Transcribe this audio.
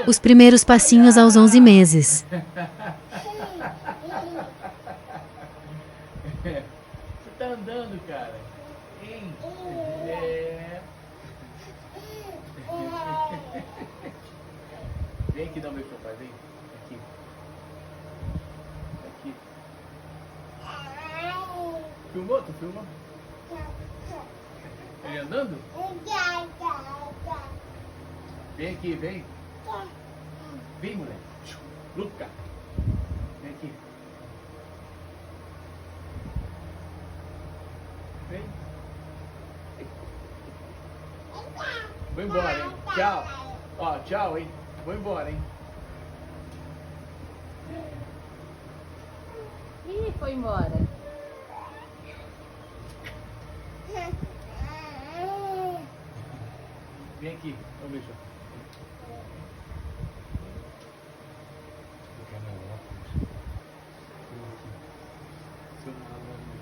Os primeiros passinhos aos 11 meses. Você tá andando, cara. Hein? É. Vem aqui dar um beijo pro papai, vem. Aqui. Aqui. Filmou? Tu filmou? Ele andando? Vem aqui, vem. Vem, moleque. Luca. Vem aqui. Vem. Vou embora, hein? Tchau. Ó, tchau, hein? Vou embora, hein? Ih, foi embora. Vem aqui. Dá um beijo. Seu malandro.